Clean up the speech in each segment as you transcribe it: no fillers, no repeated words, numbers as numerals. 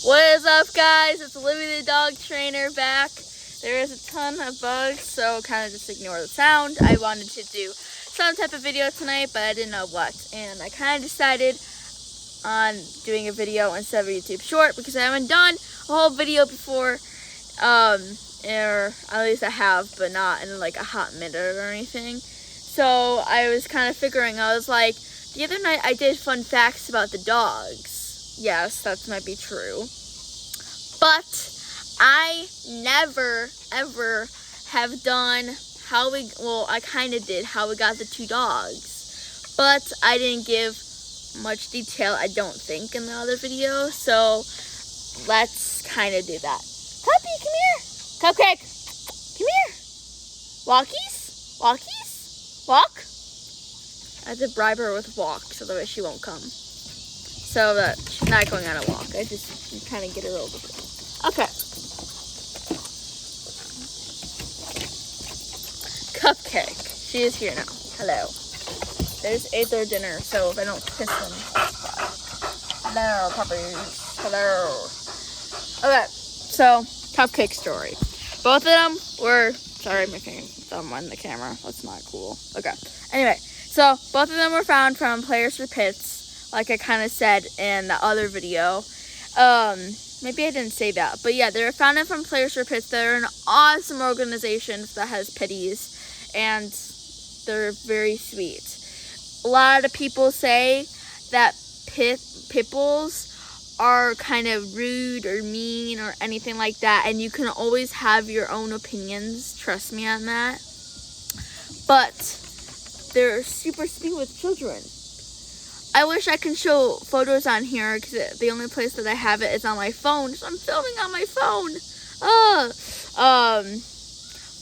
What is up, guys? It's Libby the dog trainer back. There is a ton of bugs, so kind of just ignore the sound. I wanted to do some type of video tonight, but I didn't know what. And I kind of decided on doing a video instead of a YouTube short because I haven't done a whole video before. Or at least I have, but not in like a hot minute or anything. So I was kind of figuring, I was like, the other night I did fun facts about the dogs. Yes, that might be true. But I never, ever have done I kind of did how we got the two dogs. But I didn't give much detail, I don't think, in the other video. So let's kind of do that. Cuppy, come here. Cupcake, come here. Walkies? Walkies? Walk? I have to bribe her with walks, otherwise she won't come. So that she's not going on a walk. I just kind of get her over here. Okay. Cupcake. She is here now. Hello. They just ate their dinner, so if I don't kiss them. Hello, puppies. Hello. Okay, so Cupcake story. Both of them were, sorry, I'm making thumb on the camera. That's not cool. Okay. Anyway, so both of them were found from Players for Pits, like I kind of said in the other video. Maybe I didn't say that, but yeah, they were founded from Players for Pits. They're an awesome organization that has pitties, and they're very sweet. A lot of people say that pit bulls are kind of rude or mean or anything like that, and you can always have your own opinions, trust me on that. But they're super sweet with children. I wish I could show photos on here because the only place that I have it is on my phone. So I'm filming on my phone.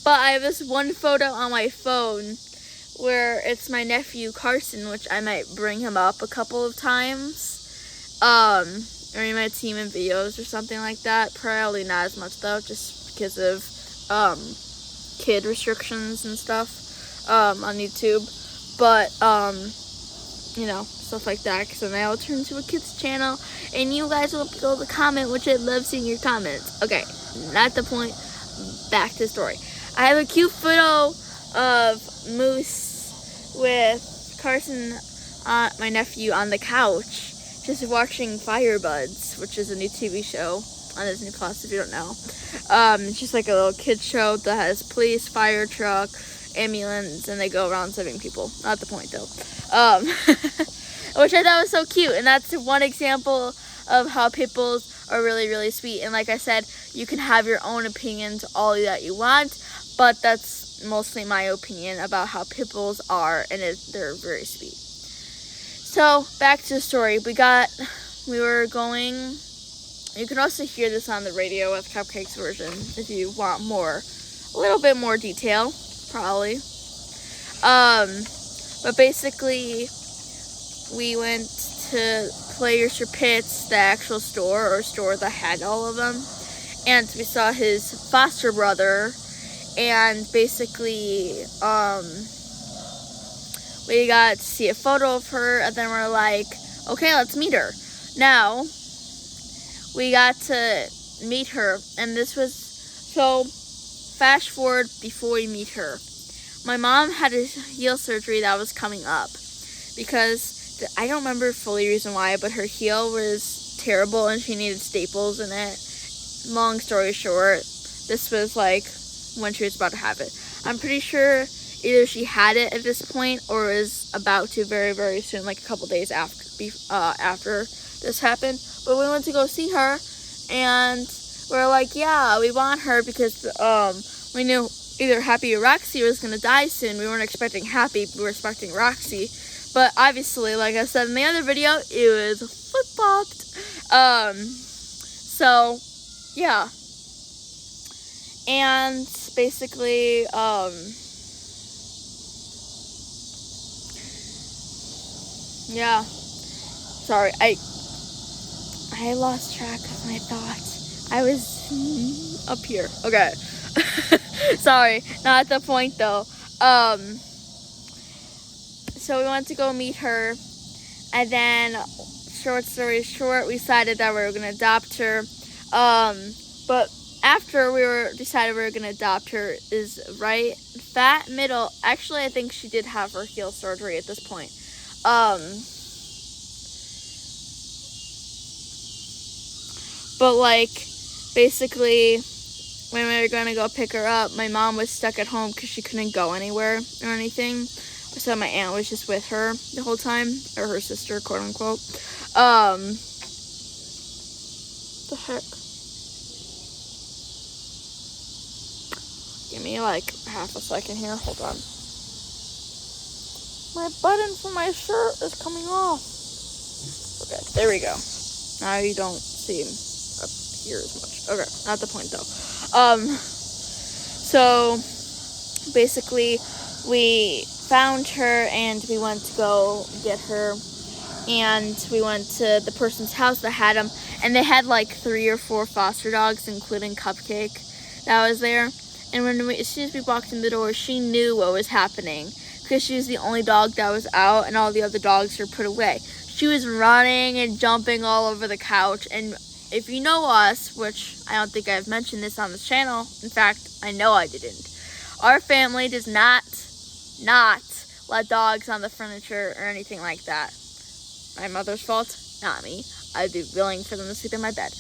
But I have this one photo on my phone where it's my nephew Carson, which I might bring him up a couple of times. Or you might see him in videos or something like that. Probably not as much though, just because of kid restrictions and stuff on YouTube. But you know, stuff like that, because then I'll turn into a kids channel and you guys will be able to comment, which I love seeing your comments. Okay, not the point, back to the story. I have a cute photo of Mousse with Carson, my nephew, on the couch just watching Firebuds, which is a new TV show on Disney Plus if you don't know. It's just like a little kid show that has police, fire truck, ambulance, and they go around saving people. Not the point though. Which I thought was so cute, and that's one example of how pit bulls are really, really sweet. And like I said, you can have your own opinions all that you want, but that's mostly my opinion about how pit bulls are, and they're very sweet. So back to the story. We were going. You can also hear this on the radio with Cupcake's version if you want a little bit more detail, probably. But basically, we went to Players for Pits, the actual store that had all of them, and we saw his foster brother, and basically, we got to see a photo of her, and then we're like, okay, let's meet her. Now, we got to meet her, and this was, so, fast forward before we meet her. My mom had a heel surgery that was coming up because I don't remember fully reason why, but her heel was terrible and she needed staples in it. Long story short, this was like when she was about to have it. I'm pretty sure either she had it at this point or was about to very, very soon, like a couple days after this happened. But we went to go see her, and we're like, yeah, we want her because we knew either Happy or Roxy was going to die soon. We weren't expecting Happy, we were expecting Roxy. But obviously, like I said in the other video, it was flip-flopped. So, yeah. And basically, yeah. Sorry, I lost track of my thoughts. I was up here. Okay. Sorry, not at the point though. So we went to go meet her, and then short story short, we decided that we were going to adopt her. But after decided we were going to adopt her is right fat middle. Actually, I think she did have her heel surgery at this point. But like, basically, when we were going to go pick her up, my mom was stuck at home because she couldn't go anywhere or anything. So my aunt was just with her the whole time, or her sister, quote unquote. The heck? Give me like half a second here. Hold on. My button for my shirt is coming off. Okay, there we go. Now you don't see up here as much. Okay, not the point though. So basically we found her and we went to go get her, and we went to the person's house that had them, and they had like 3 or 4 foster dogs, including Cupcake that was there. And as soon as we walked in the door, she knew what was happening because she was the only dog that was out and all the other dogs were put away. She was running and jumping all over the couch. And if you know us, which I don't think I've mentioned this on this channel, in fact, I know I didn't. Our family does not let dogs on the furniture or anything like that. My mother's fault, not me. I'd be willing for them to sleep in my bed.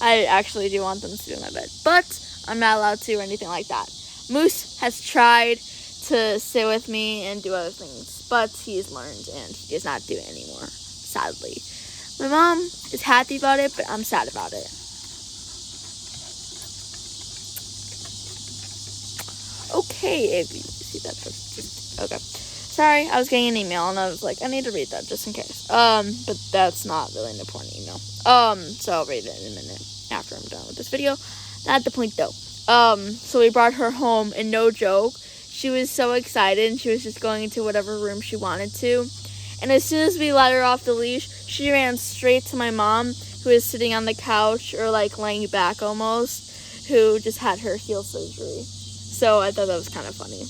I actually do want them to sleep in my bed, but I'm not allowed to or anything like that. Mousse has tried to sit with me and do other things, but he's learned and he does not do it anymore, sadly. My mom is happy about it, but I'm sad about it. Okay, if you see that, just okay. Sorry, I was getting an email and I was like, I need to read that just in case. But that's not really an important email. So I'll read it in a minute after I'm done with this video. Not the point though. So we brought her home, and no joke, she was so excited and she was just going into whatever room she wanted to. And as soon as we let her off the leash, she ran straight to my mom, who was sitting on the couch or like laying back almost, who just had her heel surgery. So I thought that was kind of funny.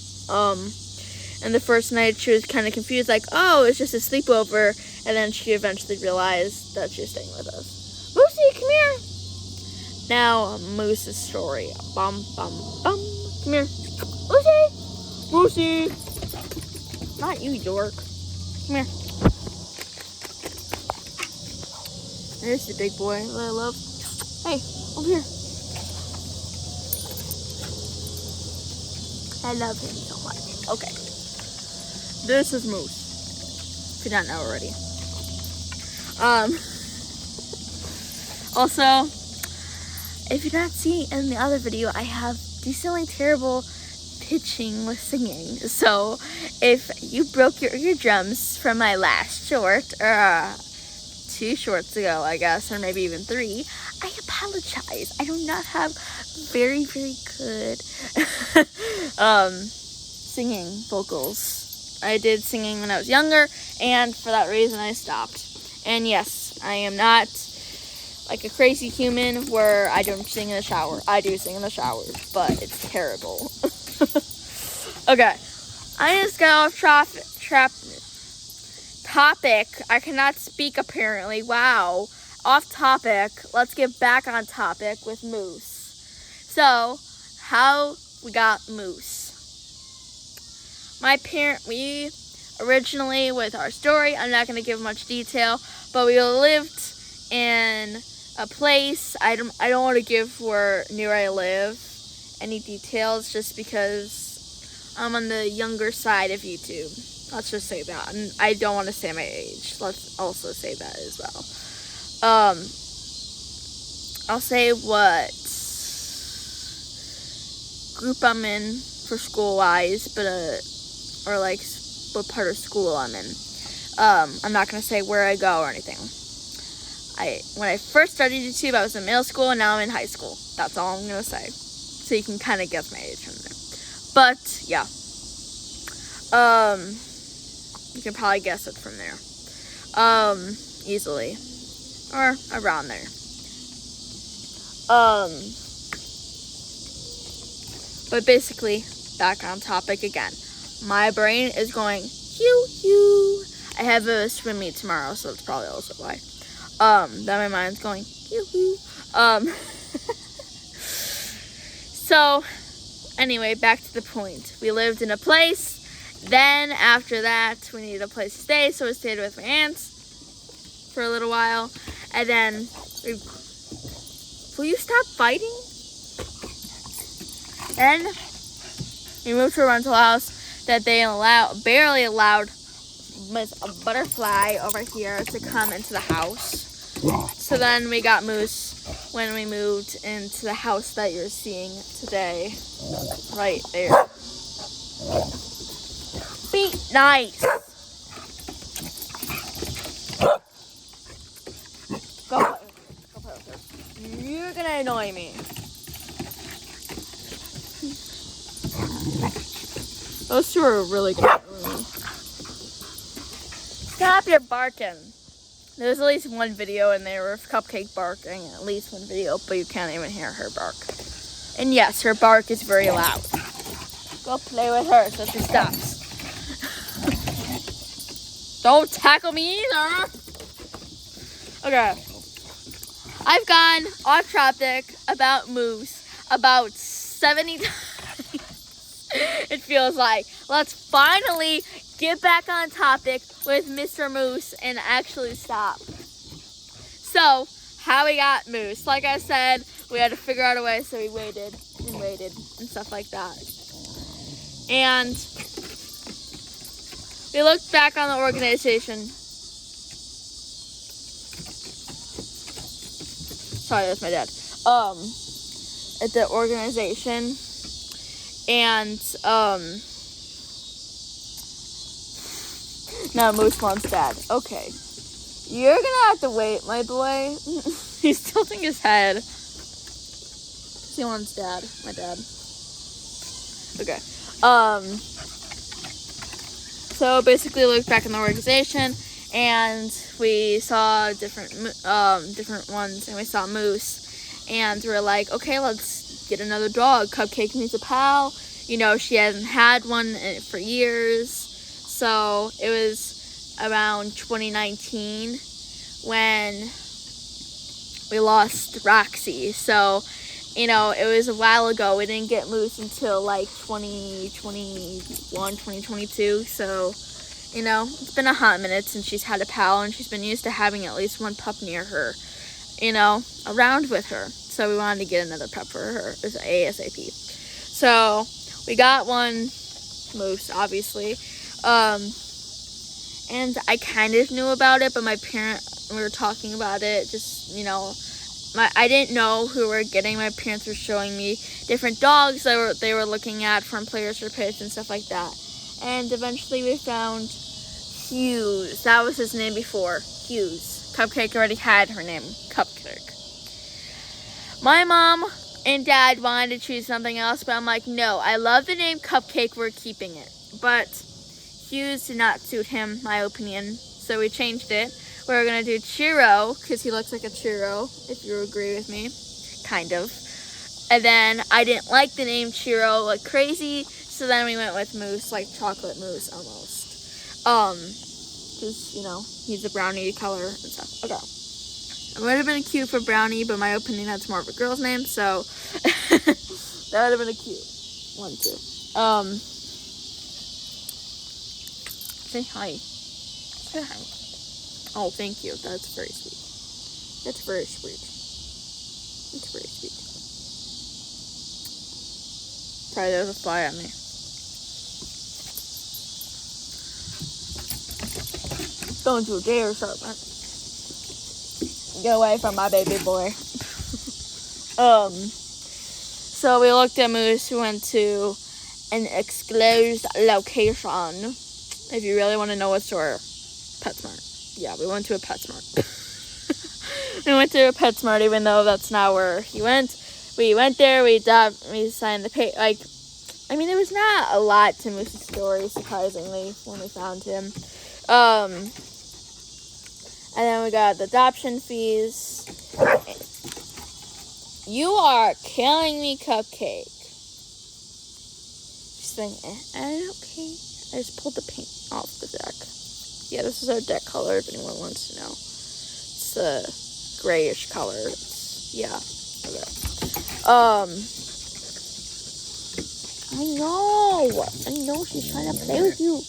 And the first night she was kind of confused, like, oh, it's just a sleepover. And then she eventually realized that she was staying with us. Mousey, come here. Now, Moose's story. Bum, bum, bum. Come here. Mousey! Mousey! Not you, dork. Come here. There's the big boy that I love. Hey, over here. I love him so much. Okay. This is Mousse. If you don't know already. Also, if you're not seeing in the other video, I have decently terrible pitching with singing. So, if you broke your eardrums from my last short, 2 shorts ago, I guess, or maybe even 3, I apologize. I do not have very, very good singing vocals. I did singing when I was younger, and for that reason I stopped. And yes, I am not like a crazy human where I don't sing in the shower. I do sing in the shower, but it's terrible. Okay, I just got off topic. I cannot speak apparently. Wow. Off topic. Let's get back on topic with Mousse. So, how we got Mousse. We originally, with our story, I'm not going to give much detail, but we lived in a place. I don't want to give near I live any details, just because I'm on the younger side of YouTube. Let's just say that. And I don't want to say my age. Let's also say that as well. I'll say what group I'm in for school-wise, but or like what part of school I'm in. I'm not gonna say where I go or anything. When I first started YouTube, I was in middle school, and now I'm in high school. That's all I'm gonna say. So you can kind of guess my age from there. But yeah, you can probably guess it from there, easily, or around there. But basically, back on topic again. My brain is going, I have a swim meet tomorrow, so that's probably also why. That my mind's going, yoo-hoo. So, anyway, back to the point. We lived in a place. Then, after that, we needed a place to stay, so we stayed with my aunts for a little while. And then, will you stop fighting? Then, we moved to a rental house that they barely allowed Miss Butterfly over here to come into the house. So then we got Mousse when we moved into the house that you're seeing today. Right there. Be nice. Go play with her. You're gonna annoy me. Those two are really good. Stop your barking. There's at least one video in there of Cupcake barking. At least one video, but you can't even hear her bark. And yes, her bark is very loud. Go play with her so she stops. Don't tackle me either. Okay. I've gone off topic about Mousse about 70 times. It feels like. Let's finally get back on topic with Mr. Mousse and actually stop. So, how we got Mousse. Like I said, we had to figure out a way, so we waited and stuff like that. And we looked back on the organization. Sorry, that's my dad. At the organization. And, no, Mousse wants dad. Okay. You're gonna have to wait, my boy. He's tilting his head. He wants dad. My dad. Okay. So basically looked back in the organization and we saw different ones and we saw Mousse and we're like, okay, let's get another dog. Cupcake needs a pal. You know, she hasn't had one for years. So it was around 2019 when we lost Roxy. So, you know, it was a while ago. We didn't get Mousse until like 2021, 2022. So, you know, it's been a hot minute since she's had a pal and she's been used to having at least one pup near her, you know, around with her. So we wanted to get another pup for her ASAP. So we got one, Mousse, obviously. And I kind of knew about it, but we were talking about it, just, you know, I didn't know who we were getting. My parents were showing me different dogs that they were looking at from Players for Pets and stuff like that. And eventually we found Hughes. That was his name before, Hughes. Cupcake already had her name, Cupcake. My mom and dad wanted to choose something else, but I'm like, no, I love the name Cupcake, we're keeping it. But Hughes did not suit him, my opinion, so we changed it. We're going to do Chiro, because he looks like a churro, if you agree with me, kind of. And then I didn't like the name Chiro like crazy, so then we went with Mousse, like chocolate mousse almost. Because, you know, he's a brownie color and stuff. Okay. It would have been cute for Brownie, but my opinion, that's more of a girl's name, so that would have been a cute one too. Say hi. Say hi. Oh, thank you. That's very sweet. That's very sweet. It's very sweet. Sorry, there's a fly at me. Don't you dare, Sharpman. Get away from my baby boy. So we looked at Mousse. We went to an exclusive location. If you really want to know what store, PetSmart. Yeah, we went to a PetSmart. We went to a PetSmart, even though that's not where he went. We went there. We signed the pay. Like, I mean, there was not a lot to Mouse's story, surprisingly, when we found him. And then we got the adoption fees. You are killing me, Cupcake. She's saying, okay. I just pulled the paint off the deck. Yeah, this is our deck color if anyone wants to know. It's a grayish color. Yeah. Okay. I know she's trying to play with you.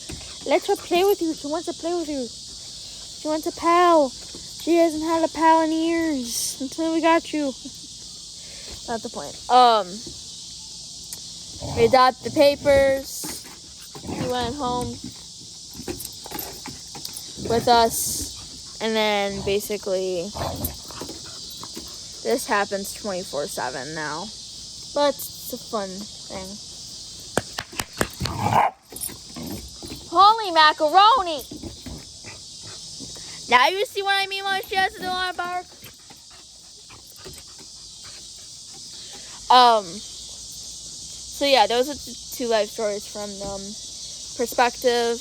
Let her play with you. She wants to play with you. She wants a pal. She hasn't had a pal in years until we got you. Not the point. We got the papers. We went home with us, and then basically this happens 24/7 now, but it's a fun thing. Holy macaroni! Now you see what I mean when she has to do a lot of bark? So yeah, those are the 2 life stories from perspective.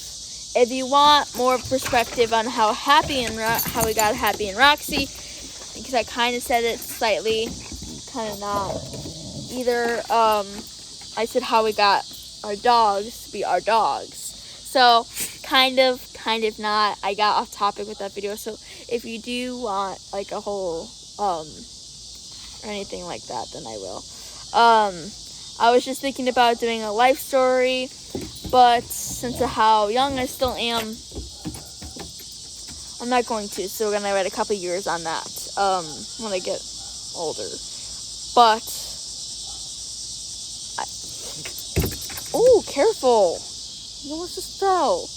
If you want more perspective on how we got Happy and Roxy, because I kind of said it slightly, kind of not. Either I said how we got our dogs to be our dogs. So kind of not. I got off topic with that video. So if you do want like a whole or anything like that, then I will. I was just thinking about doing a life story, but since of how young I still am, I'm not going to. So we're gonna wait a couple years on that when I get older. But oh, careful! You almost just fell.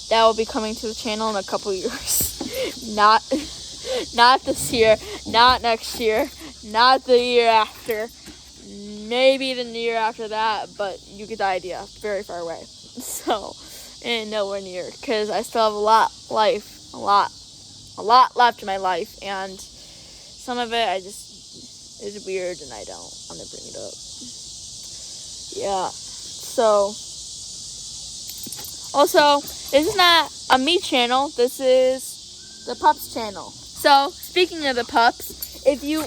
That will be coming to the channel in a couple years. Not this year, not next year, not the year after. Maybe the year after that, but you get the idea. Very far away. So, and nowhere near, because I still have a lot left in my life, and some of it is weird, and I don't want to bring it up. Yeah. So, also, this is not a me channel. This is the pups channel. So, speaking of the pups, if you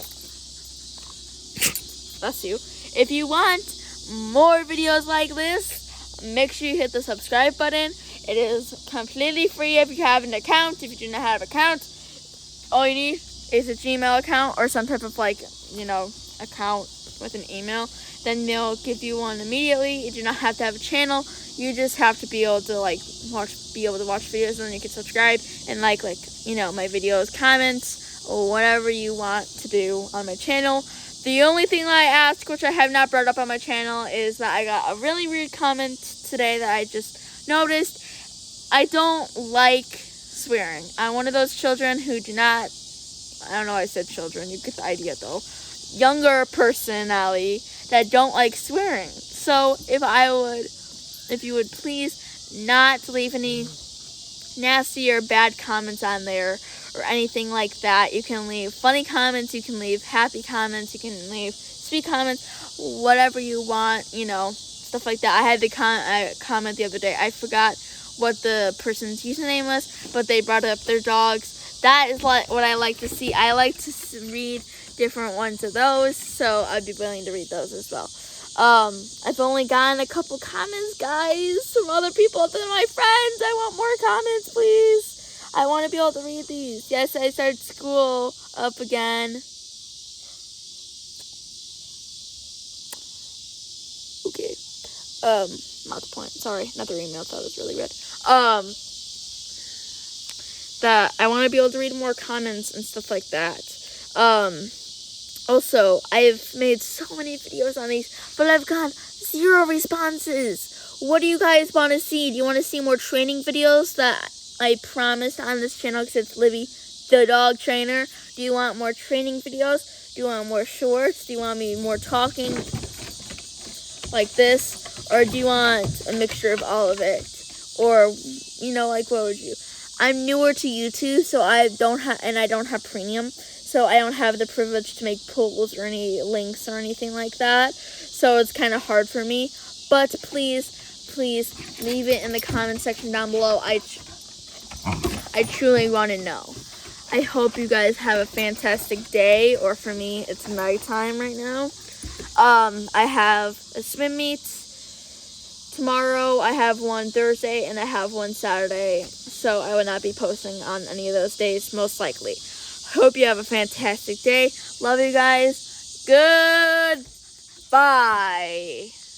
want more videos like this, make sure you hit the subscribe button. It is completely free if you have an account. If you do not have an account, all you need is a Gmail account or some type of account with an email. Then they'll give you one immediately. You do not have to have a channel. You just have to be able to watch videos, and then you can subscribe and my videos, comments, or whatever you want to do on my channel. The only thing that I ask, which I have not brought up on my channel, is that I got a really weird comment today that I just noticed. I don't like swearing. I'm one of those children who do not, I don't know why I said children, you get the idea though, younger personality that don't like swearing. So if you would please not leave any nasty or bad comments on there or anything like that. You can leave funny comments, you can leave happy comments, you can leave sweet comments, whatever you want, stuff like that. I had the comment the other day. I forgot what the person's username was, but they brought up their dogs. That is what I like to see. I like to read different ones of those, so I'd be willing to read those as well. I've only gotten a couple comments, guys, from other people other than my friends. I want more comments, please. I want to be able to read these. Yes, I started school up again. Okay. Not the point. Sorry, another email. That was really weird. That I want to be able to read more comments and stuff like that. Also, I've made so many videos on these, but I've got 0 responses. What do you guys want to see? Do you want to see more training videos that I promised on this channel, because it's Libby, the dog trainer? Do you want more training videos? Do you want more shorts? Do you want me more talking like this? Or do you want a mixture of all of it? Or, what would you? I'm newer to YouTube, so I don't have premium. So I don't have the privilege to make polls or any links or anything like that. So it's kind of hard for me. But please leave it in the comment section down below. I truly want to know. I hope you guys have a fantastic day. Or for me, it's nighttime right now. I have a swim meet tomorrow I have one Thursday and I have one Saturday, so I will not be posting on any of those days, most likely. Hope you have a fantastic day. Love you guys. Goodbye.